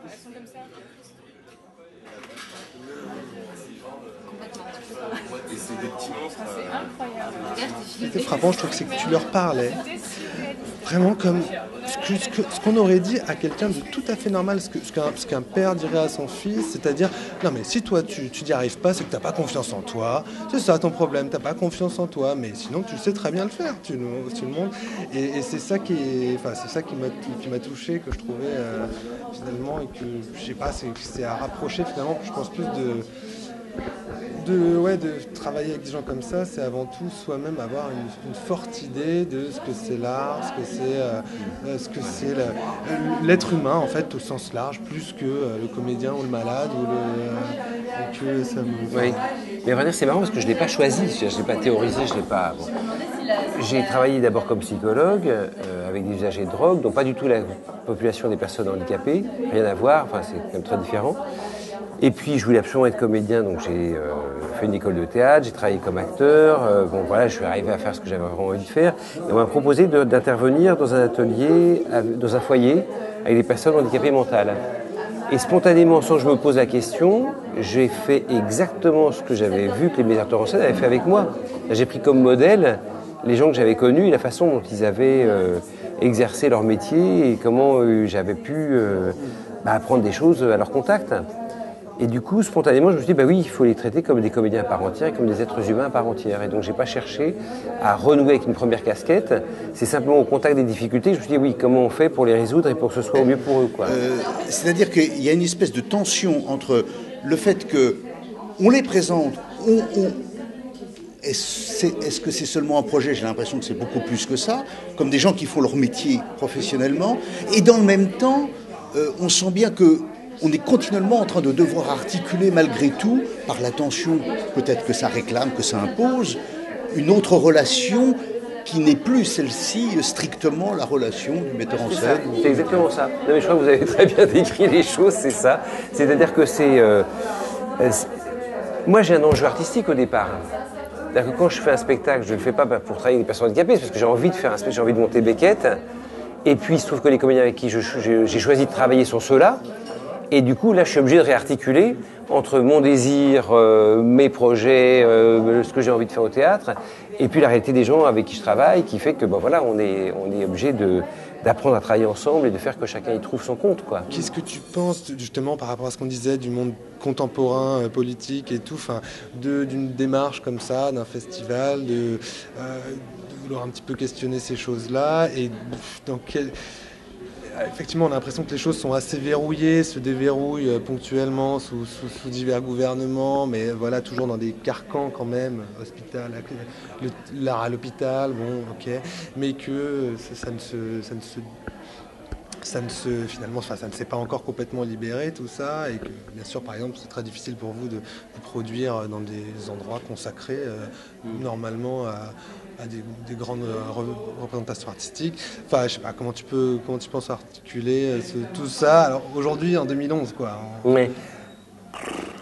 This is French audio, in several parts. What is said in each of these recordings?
Elles sont comme ça. Et c'est des petits monstres. C'est incroyable. Ce qui était frappant, je trouve, c'est que tu leur parlais vraiment comme ce qu'on aurait dit à quelqu'un de tout à fait normal, ce qu'un père dirait à son fils, c'est-à-dire, non mais si toi tu n'y arrives pas, c'est que tu n'as pas confiance en toi, c'est ça ton problème, tu n'as pas confiance en toi, mais sinon tu sais très bien le faire, tu le montres. Et c'est ça c'est ça qui m'a touché, que je trouvais finalement, et que, je sais pas, c'est à rapprocher finalement, je pense plus de travailler avec des gens comme ça, c'est avant tout soi-même avoir une forte idée de ce que c'est l'art, ce que c'est l'être humain en fait au sens large, plus que le comédien ou le malade Oui, mais à vrai dire c'est marrant parce que je ne l'ai pas choisi, je ne l'ai pas théorisé, je l'ai pas. Bon. J'ai travaillé d'abord comme psychologue avec des usagers de drogue, donc pas du tout la population des personnes handicapées, rien à voir, enfin c'est quand même très différent. Et puis je voulais absolument être comédien, donc j'ai fait une école de théâtre, j'ai travaillé comme acteur, bon voilà, je suis arrivé à faire ce que j'avais vraiment envie de faire. Et on m'a proposé d'intervenir dans un atelier, dans un foyer, avec des personnes handicapées mentales. Et spontanément, sans que je me pose la question, j'ai fait exactement ce que j'avais vu que les metteurs en scène avaient fait avec moi. J'ai pris comme modèle les gens que j'avais connus et la façon dont ils avaient exercé leur métier et comment j'avais pu apprendre des choses à leur contact. Et du coup, spontanément, je me suis dit, oui, il faut les traiter comme des comédiens à part entière et comme des êtres humains à part entière. Et donc, j'ai pas cherché à renouer avec une première casquette. C'est simplement au contact des difficultés que je me suis dit, oui, comment on fait pour les résoudre et pour que ce soit au mieux pour eux, quoi. C'est-à-dire qu'il y a une espèce de tension entre le fait que on les présente, est-ce que c'est seulement un projet? J'ai l'impression que c'est beaucoup plus que ça, comme des gens qui font leur métier professionnellement. Et dans le même temps, on sent bien que on est continuellement en train de devoir articuler malgré tout, par la tension peut-être que ça réclame, que ça impose, une autre relation qui n'est plus celle-ci strictement la relation du metteur en scène. C'est exactement ça. Non, mais je crois que vous avez très bien décrit les choses, c'est ça. C'est-à-dire que moi j'ai un enjeu artistique au départ. C'est-à-dire que quand je fais un spectacle, je ne le fais pas pour travailler avec des personnes handicapées, c'est parce que j'ai envie de faire un spectacle, j'ai envie de monter Beckett. Et puis il se trouve que les comédiens avec qui j'ai choisi de travailler sont ceux-là. Et du coup, là, je suis obligé de réarticuler entre mon désir, mes projets, ce que j'ai envie de faire au théâtre, et puis la réalité des gens avec qui je travaille, qui fait que, on est obligé d'apprendre à travailler ensemble et de faire que chacun y trouve son compte, quoi. Qu'est-ce que tu penses, justement, par rapport à ce qu'on disait du monde contemporain, politique et tout, d'une démarche comme ça, d'un festival, de vouloir un petit peu questionner ces choses-là, et dans quel... Effectivement, on a l'impression que les choses sont assez verrouillées, se déverrouillent ponctuellement sous divers gouvernements, mais voilà, toujours dans des carcans quand même, l'art à l'hôpital, bon, ok, mais que finalement, ça ne s'est pas encore complètement libéré, tout ça, et que, bien sûr, par exemple, c'est très difficile pour vous de produire dans des endroits consacrés, normalement, à des grandes représentations artistiques. Enfin, je sais pas, comment tu penses articuler tout ça, alors aujourd'hui, en 2011, quoi. Mais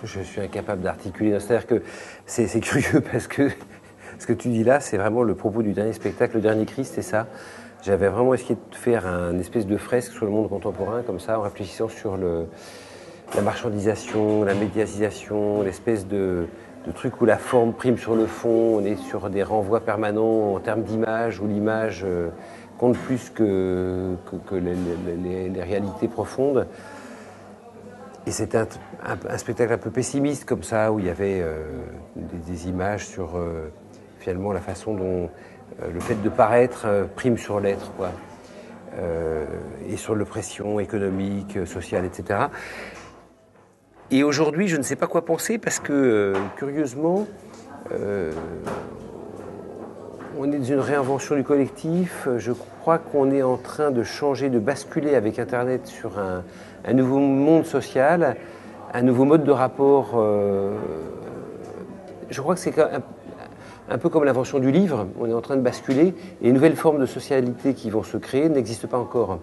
je suis incapable d'articuler. C'est-à-dire que c'est curieux parce que ce que tu dis là, c'est vraiment le propos du dernier spectacle, le dernier Christ, c'est ça. J'avais vraiment essayé de faire un espèce de fresque sur le monde contemporain, comme ça, en réfléchissant sur la marchandisation, la médiatisation, l'espèce de truc où la forme prime sur le fond, on est sur des renvois permanents en termes d'image, où l'image compte plus que les réalités profondes. Et c'était un spectacle un peu pessimiste comme ça, où il y avait des images sur finalement la façon dont le fait de paraître prime sur l'être, quoi, et sur l'oppression économique, sociale, etc. Et aujourd'hui, je ne sais pas quoi penser parce que, curieusement, on est dans une réinvention du collectif. Je crois qu'on est en train de changer, de basculer avec Internet sur un nouveau monde social, un nouveau mode de rapport. Je crois que c'est un peu comme l'invention du livre. On est en train de basculer et les nouvelles formes de socialité qui vont se créer n'existent pas encore.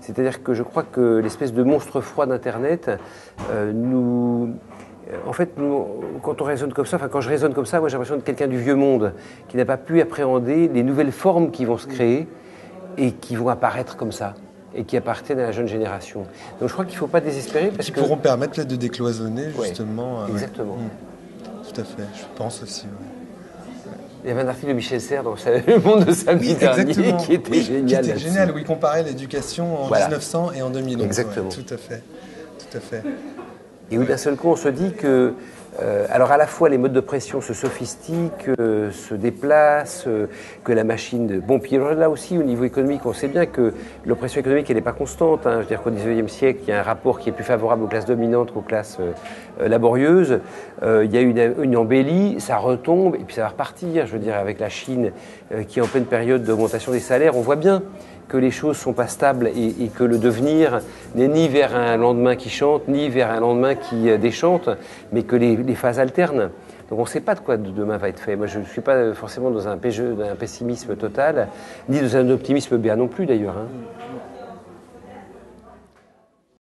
C'est-à-dire que je crois que l'espèce de monstre froid d'Internet quand on raisonne comme ça, quand je raisonne comme ça, moi j'ai l'impression de quelqu'un du vieux monde qui n'a pas pu appréhender les nouvelles formes qui vont se créer et qui vont apparaître comme ça. et qui appartiennent à la jeune génération. Donc je crois qu'il ne faut pas désespérer parce Qui que... pourront permettre là, de décloisonner Ouais, justement. exactement. Tout à fait, je pense aussi. Il y avait un article de Michel Serres dans Le Monde de samedi dernier qui était génial. Qui était là-dessus. génial, où il comparait l'éducation en Voilà. 1900 et en 2011. Exactement. Ouais, tout à fait. Tout à fait. Et où d'un seul coup on se dit que, alors à la fois les modes de pression se sophistiquent, se déplacent, que la machine... Bon, puis là aussi au niveau économique, on sait bien que l'oppression économique elle n'est pas constante. Hein. Je veux dire qu'au XIXe siècle, il y a un rapport qui est plus favorable aux classes dominantes qu'aux classes laborieuses. Il y a une embellie, ça retombe et puis ça va repartir. Je veux dire, avec la Chine qui est en pleine période d'augmentation des salaires, on voit bien que les choses ne sont pas stables et que le devenir n'est ni vers un lendemain qui chante, ni vers un lendemain qui déchante, mais que les phases alternent. Donc on ne sait pas de quoi demain va être fait. Moi, je ne suis pas forcément dans un pessimisme total, ni dans un optimisme béat non plus d'ailleurs. Hein.